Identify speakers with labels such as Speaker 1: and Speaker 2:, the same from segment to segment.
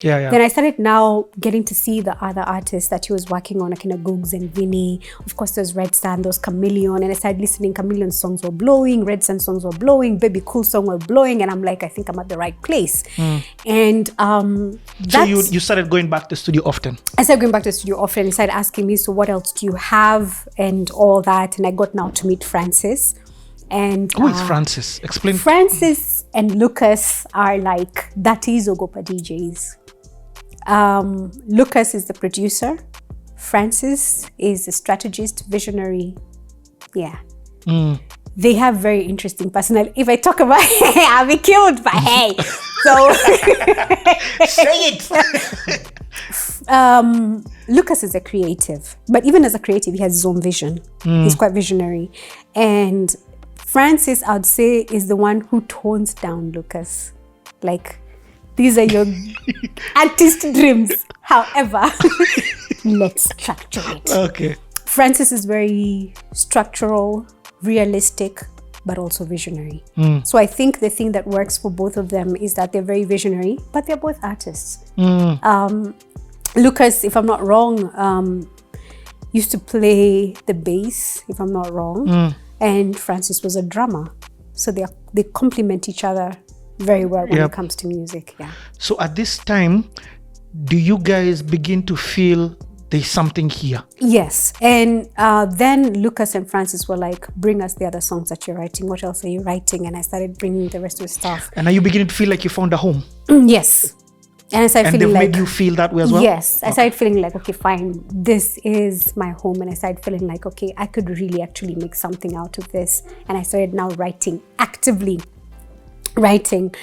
Speaker 1: Then I started now getting to see the other artists that he was working on, like Googs and Vinny. Of course, there's Red Sun, there's Chameleon, and I started listening. Chameleon songs were blowing, Red Sun songs were blowing, Baby Cool song were blowing, and I'm like, I think I'm at the right place. And
Speaker 2: so you started going back to the studio often?
Speaker 1: I started going back to the studio often. He started asking me, so what else do you have, and all that. And I got now to meet Francis. And
Speaker 2: who is Francis? Explain.
Speaker 1: Francis and Lucas are like, that is Ogopa DJs. Lucas is the producer. Francis is a strategist, visionary. Yeah. They have very interesting personality. If I talk about I'll be killed, but hey. So
Speaker 2: say it.
Speaker 1: Lucas is a creative, but even as a creative, he has his own vision. He's quite visionary. And Francis, I would say, is the one who tones down Lucas. Like, these are your artist dreams. However, let's structure it.
Speaker 2: Okay.
Speaker 1: Francis is very structural, realistic, but also visionary. So I think the thing that works for both of them is that they're very visionary, but they're both artists. Lucas, if I'm not wrong, used to play the bass, if I'm not wrong. And Francis was a drummer. So they complement each other very well when it comes to music. Yeah.
Speaker 2: So at this time, do you guys begin to feel there's something here?
Speaker 1: Yes. And then Lucas and Francis were like, bring us the other songs that you're writing. What else are you writing? And I started bringing the rest of the stuff.
Speaker 2: And are you beginning to feel like you found a home?
Speaker 1: Yes. And I started feeling like...
Speaker 2: And they've made you feel that way as well?
Speaker 1: Yes. I started feeling like, okay, fine, this is my home. And I started feeling like, okay, I could really actually make something out of this. And I started now writing, actively writing.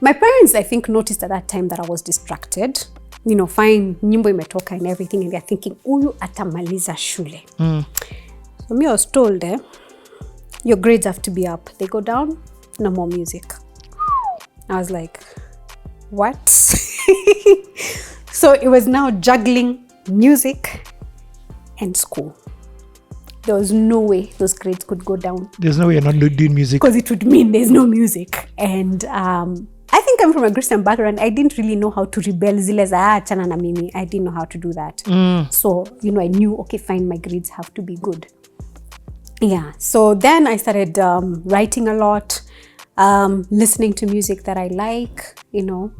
Speaker 1: My parents, I think, noticed at that time that I was distracted. You know, fine, nyimbo imetoka and everything. And they're thinking, uyu atamaliza shule. So me, I was told, your grades have to be up. They go down, no more music. I was like, what? So it was now juggling music and school. There was no way those grades could go down.
Speaker 2: There's no way you're not doing music.
Speaker 1: Because it would mean there's no music. And I think I'm from a Christian background. I didn't really know how to rebel. Zile za achana na mimi. I didn't know how to do that. So, you know, I knew, okay, fine, my grades have to be good. Yeah. So then I started writing a lot, listening to music that I like, you know.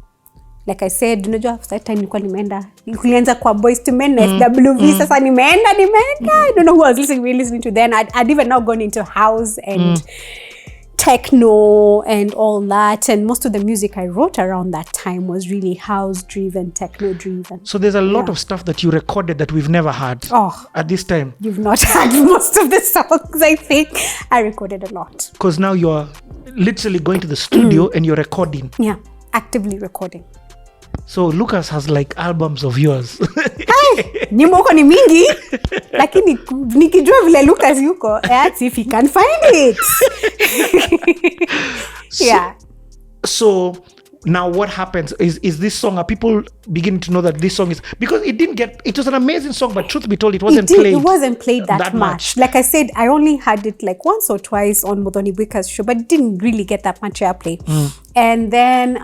Speaker 1: Like I said, unajua after that time nilikuwa kulianza kwa Boys to Men, SWV, sasa nimeenda. I don't know who I was listening to then. I'd even now gone into house and techno and all that. And most of the music I wrote around that time was really house-driven, techno-driven.
Speaker 2: So there's a lot of stuff that you recorded that we've never had at this time.
Speaker 1: You've not had most of the songs, I think. I recorded a lot.
Speaker 2: Because now you're literally going to the studio and you're recording.
Speaker 1: Yeah, actively recording.
Speaker 2: So Lucas has like albums of yours.
Speaker 1: Hey, nyimbo uko ni mingi, lakini nikijua vile Lucas yuko, that's if he can find it. Yeah.
Speaker 2: So now what happens is this song, are people beginning to know that this song is, because it was an amazing song, but truth be told, it wasn't played.
Speaker 1: It wasn't played that much. Like I said, I only had it like once or twice on Modoni Bwika's show, but it didn't really get that much airplay. And then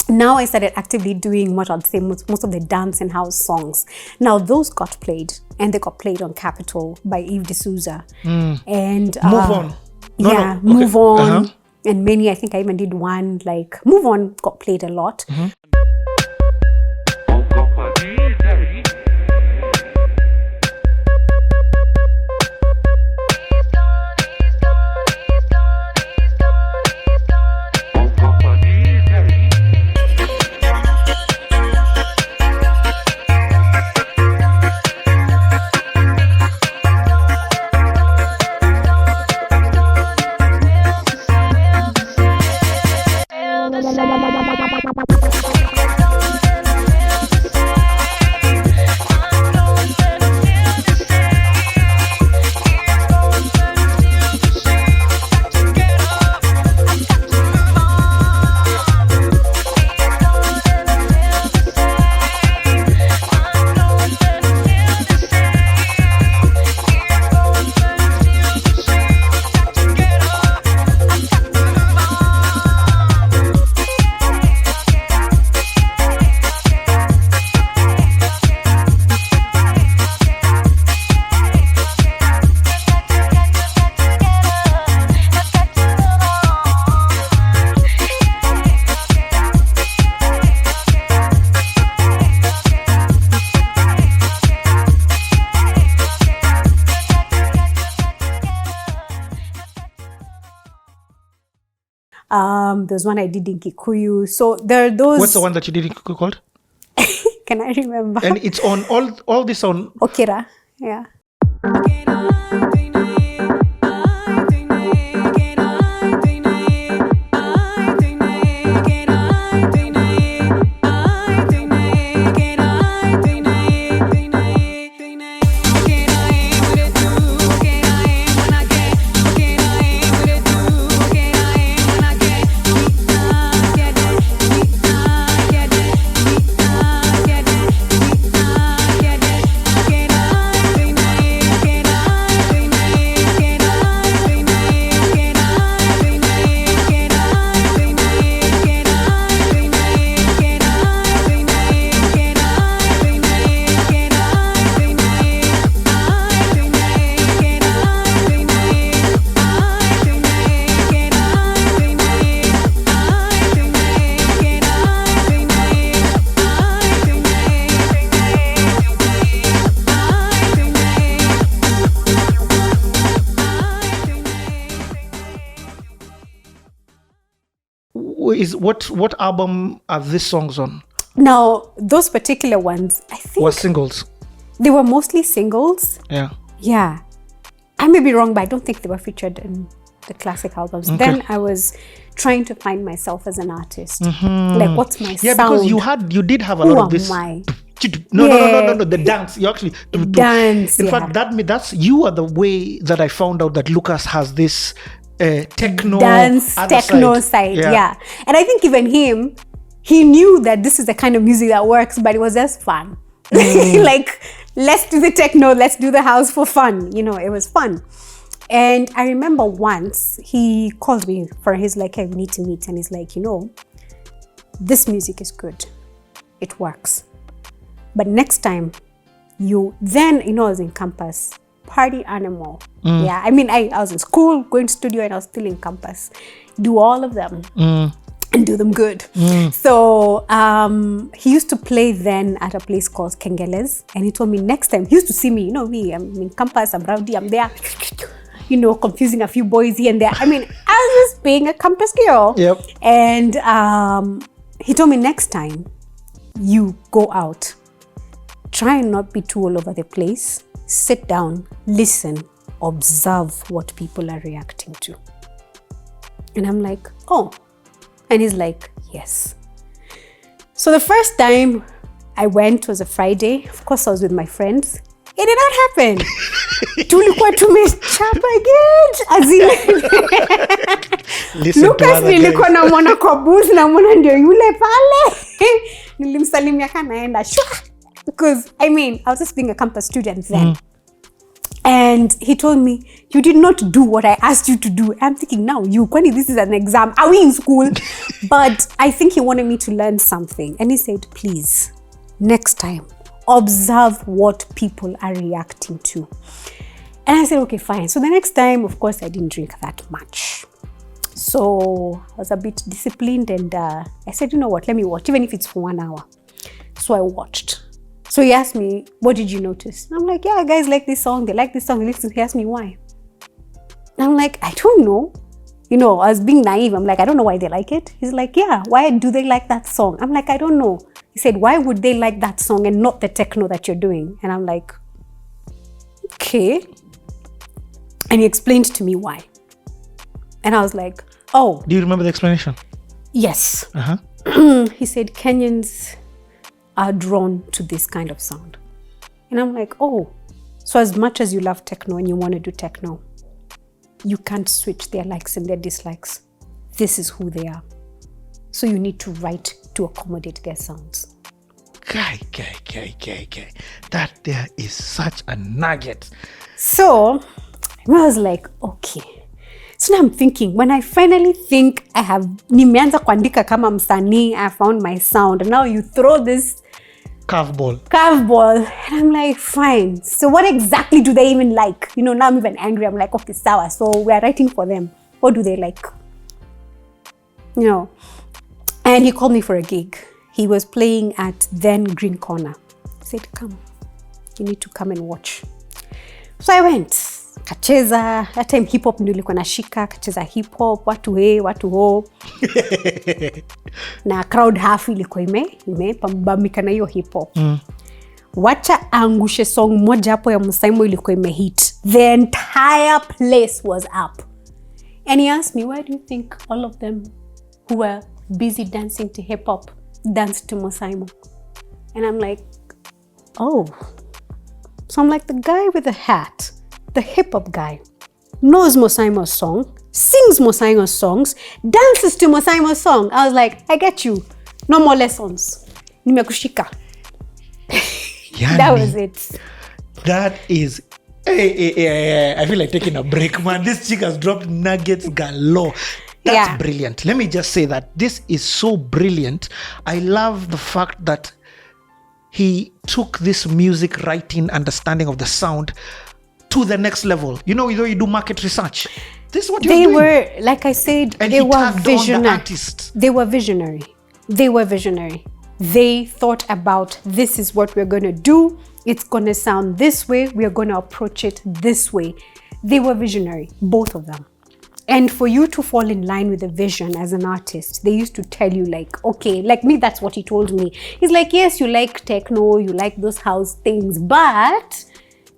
Speaker 1: now I started actively doing what I'd say most of the dance and house songs. Now those got played, and they got played on Capitol by Eve D'Souza. And
Speaker 2: Move On.
Speaker 1: Move On. And many, I think I even did one, like Move On got played a lot. There's one I did in Kikuyu. So there are those.
Speaker 2: What's the one that you did in Kikuyu called?
Speaker 1: Can I remember?
Speaker 2: And it's on all this on
Speaker 1: Okira. Yeah.
Speaker 2: what album are these songs on?
Speaker 1: Now, those particular ones, I think
Speaker 2: were singles.
Speaker 1: They were mostly singles.
Speaker 2: Yeah.
Speaker 1: Yeah. I may be wrong, but I don't think they were featured in the classic albums. Okay. Then I was trying to find myself as an artist. Mm-hmm. Like, what's my sound?
Speaker 2: Yeah, because you did have a lot of this.
Speaker 1: Who am I?
Speaker 2: No. The dance. You actually
Speaker 1: dance.
Speaker 2: In fact, that's you are the way that I found out that Lucas has this techno
Speaker 1: dance techno side. Yeah. And I think even him, he knew that this is the kind of music that works, but it was just fun. Like, let's do the techno, let's do the house for fun. It was fun. And I remember once he called me he's like, hey, we need to meet. And he's like, this music is good. It works. But next time I was in campus, party animal. Yeah, I mean, I was in school, going to studio, and I was still in campus. Do all of them and do them good. So he used to play then at a place called Kengeles. And he told me next time, he used to see me, me, I'm in campus, I'm rowdy, I'm there, confusing a few boys here and there. I mean, I was just being a campus girl.
Speaker 2: Yep.
Speaker 1: And he told me next time you go out, try and not be too all over the place. Sit down, listen, observe what people are reacting to. And I'm like, oh. And he's like, yes. So the first time I went was a Friday. Of course, I was with my friends. It did not happen. Tulikuwa tumechapa again. Lucas nilikuwa namwona kwa booth, namwona ndio yule pale. Nilimsalimia kanaenda. Because, I was just being a campus student then. And he told me, you did not do what I asked you to do. I'm thinking, now, Kwani, this is an exam. Are we in school? But I think he wanted me to learn something. And he said, please, next time, observe what people are reacting to. And I said, okay, fine. So the next time, of course, I didn't drink that much. So I was a bit disciplined. And I said, you know what, let me watch, even if it's for 1 hour. So I watched. So he asked me, what did you notice? And I'm like, yeah, guys like this song. They like this song. He asked me why. And I'm like, I don't know. I was being naive. I'm like, I don't know why they like it. He's like, yeah, why do they like that song? I'm like, I don't know. He said, why would they like that song and not the techno that you're doing? And I'm like, okay. And he explained to me why. And I was like, oh.
Speaker 2: Do you remember the explanation?
Speaker 1: Yes. He said, Kenyans are drawn to this kind of sound. And I'm like, oh, so as much as you love techno and you want to do techno, you can't switch their likes and their dislikes. This is who they are. So you need to write to accommodate their sounds.
Speaker 2: Guy. That there is such a nugget.
Speaker 1: So I was like, okay. So now I'm thinking, when I finally think nimeanza kuandika kama msanii, I found my sound, and now you throw this curveball, and I'm like, fine. So what exactly do they even like? Now I'm even angry. I'm like, okay, sour. So we're writing for them. What do they like? And he called me for a gig. He was playing at then Green Corner. He said, come, you need to come and watch. So I went. kacheza. That time hip hop ndio ilikuwa nashika, kacheza hip hop, watu he, watu ho. Na crowd half ilikuwa imepambamika na hiyo hip hop. Wacha angushe song moja hapo ya Musaimo ilikuwa imehit. The entire place was up. And he asked me, why do you think all of them who were busy dancing to hip hop danced to Musaimo? And I'm like, oh. So I'm like, the guy with the hat, the hip hop guy, knows Musaimo's song, sings Musaimo's songs, dances to Musaimo's song. I was like, I get you. No more lessons. Nimekushika. That was it.
Speaker 2: That is... Hey, I feel like taking a break, man. This chick has dropped nuggets galore. That's brilliant. Let me just say that this is so brilliant. I love the fact that he took this music writing understanding of the sound to the next level. You know, you do market research. This is what you're doing.
Speaker 1: They were, like I said,
Speaker 2: and
Speaker 1: they were
Speaker 2: visionary.
Speaker 1: They were visionary. They were visionary. They thought about, this is what we're going to do. It's going to sound this way. We are going to approach it this way. They were visionary, both of them. And for you to fall in line with the vision as an artist, they used to tell you like, okay, like me, that's what he told me. He's like, yes, you like techno, you like those house things, but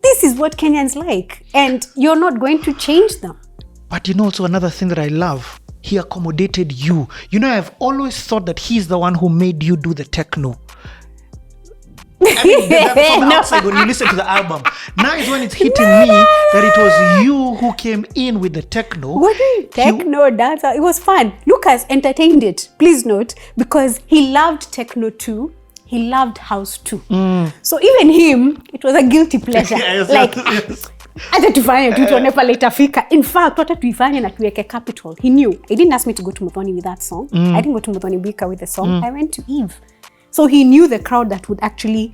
Speaker 1: this is what Kenyans like. And you're not going to change them.
Speaker 2: But you know, also another thing that I love, he accommodated you. You know, I've always thought that he's the one who made you do the techno. I mean, from the outside, when you listen to the album, now is when it's hitting me that it was you who came in with the techno.
Speaker 1: What techno dancer? It was fun. Lucas entertained it. Please note, because he loved techno too. He loved house too. So even him, it was a guilty pleasure. Hata tufanye tu tuone pale itafika. In fact, hata tuifanye na tuweke capital. He knew. He didn't ask me to go to Muthoni with that song. I didn't go to Muthoni Bika with the song. I went to Eve. So he knew the crowd that would actually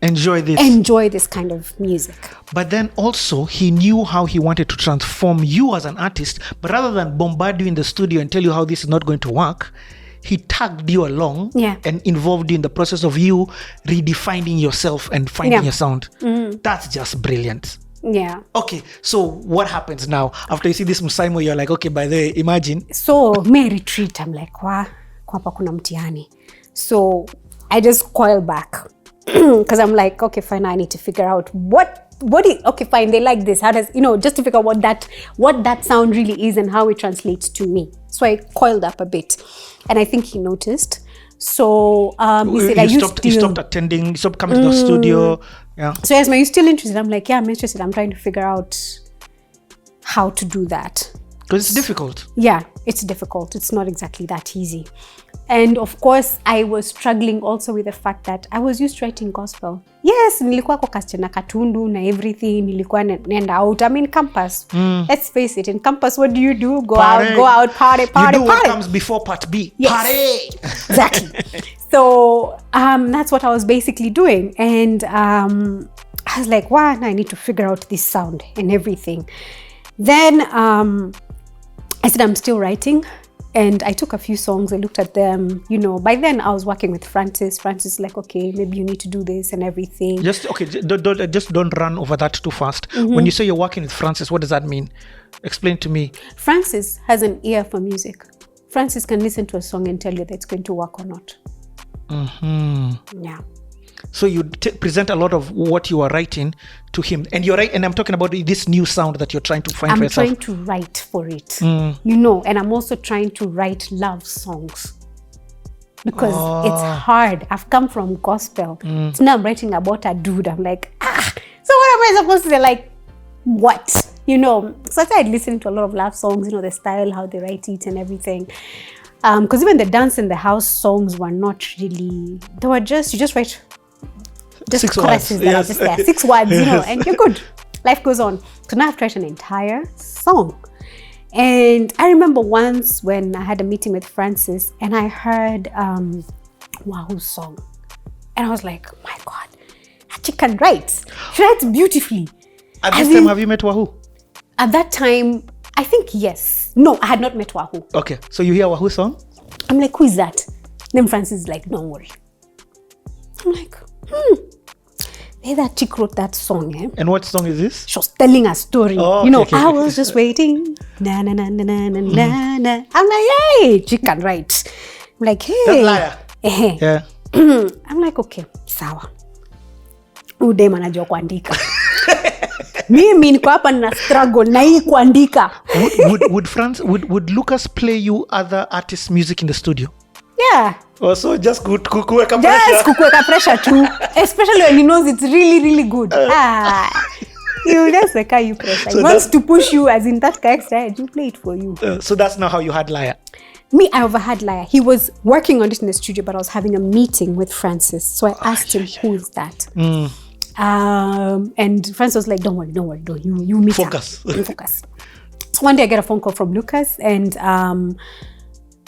Speaker 1: enjoy this kind of music.
Speaker 2: But then also he knew how he wanted to transform you as an artist, but rather than bombard you in the studio and tell you how this is not going to work, he tagged you along and involved you in the process of you redefining yourself and finding your sound. That's just brilliant.
Speaker 1: Yeah.
Speaker 2: Okay, so what happens now? After you see this Musaimo, you're like, okay, by the way, imagine.
Speaker 1: So, may retreat. I'm like, kwa kuna mtihani. So, I just coil back. Because I'm like, okay, fine, I need to figure out okay, fine, they like this. How does, just to figure out what that sound really is and how it translates to me. So I coiled up a bit. And I think he noticed. So he said, you stopped
Speaker 2: attending, you stopped coming to the studio. Yeah.
Speaker 1: So he asked me, are you still interested? I'm like, yeah, I'm interested. I'm trying to figure out how to do that.
Speaker 2: Because it's difficult.
Speaker 1: Yeah, it's difficult. It's not exactly that easy. And of course, I was struggling also with the fact that I was used to writing gospel. Yes, nilikuwa kwa kasichana katundu na everything. Nilikuwa nenda out. I mean, campus. Let's face it. In campus, what do you do? Go out, party.
Speaker 2: You do what comes before part B.
Speaker 1: Yes.
Speaker 2: Party!
Speaker 1: Exactly. So, that's what I was basically doing. And I was like, wow, now I need to figure out this sound and everything. Then I said, I'm still writing. And I took a few songs, I looked at them, by then I was working with Francis. Francis like, okay, maybe you need to do this and everything.
Speaker 2: Just don't run over that too fast. When you say you're working with Francis, what does that mean? Explain to me.
Speaker 1: Francis has an ear for music. Francis can listen to a song and tell you that it's going to work or not. Yeah.
Speaker 2: So you present a lot of what you are writing to him, and you're right. And I'm talking about this new sound that you're trying to find for yourself.
Speaker 1: I'm trying to write for it, and I'm also trying to write love songs because it's hard. I've come from gospel. So now I'm writing about a dude. I'm like, so what am I supposed to say? Like, what? So I started listening to a lot of love songs. The style, how they write it, and everything. Because even the dance in the house songs were not really. They were you just write. Just
Speaker 2: 6
Speaker 1: choruses
Speaker 2: words.
Speaker 1: That are just there. 6 words, and you're good. Life goes on. So now I've tried an entire song. And I remember once when I had a meeting with Francis and I heard Wahu's song. And I was like, oh my God, she can write. She writes beautifully.
Speaker 2: At this time, have you met Wahu?
Speaker 1: At that time, I think yes. No, I had not met Wahu.
Speaker 2: Okay, so you hear Wahu's song?
Speaker 1: I'm like, who is that? Then Francis is like, don't worry. I'm like, that chick wrote that song.
Speaker 2: And what song is this?
Speaker 1: She was telling a story.
Speaker 2: Oh,
Speaker 1: I was just waiting. Na na na na na na na. I'm like, hey, chick can write. I'm like, hey.
Speaker 2: That's liar. Yeah.
Speaker 1: I'm like, okay, sawa. Udem anajua kuandika. Mimi niko hapa na struggle na hii kuandika.
Speaker 2: Would Lucas play you other artists' music in the studio?
Speaker 1: Yeah.
Speaker 2: Also just kukuweka pressure.
Speaker 1: Just kukuweka pressure too. Especially when he knows it's really, really good. You just like you pressure. So he wants to push you as in that extra edge. You play it for you.
Speaker 2: So that's not how you had Liar.
Speaker 1: Me, I overheard Liar. He was working on it in the studio, but I was having a meeting with Francis. So I asked him, who is that? And Francis was like, don't worry, you meet
Speaker 2: Focus.
Speaker 1: her. Focus. One day I get a phone call from Lucas, and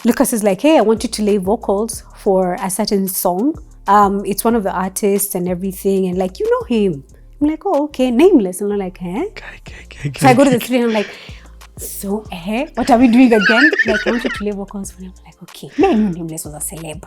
Speaker 1: Lucas is like, hey, I want you to lay vocals for a certain song. It's one of the artists and everything, and like, you know him. I'm like, oh, okay, Nameless. And I'm like, So I go to the studio and I'm like, so, what are we doing again? Like, I want you to lay vocals for him. I'm like, okay. I knew Nameless was a celeb.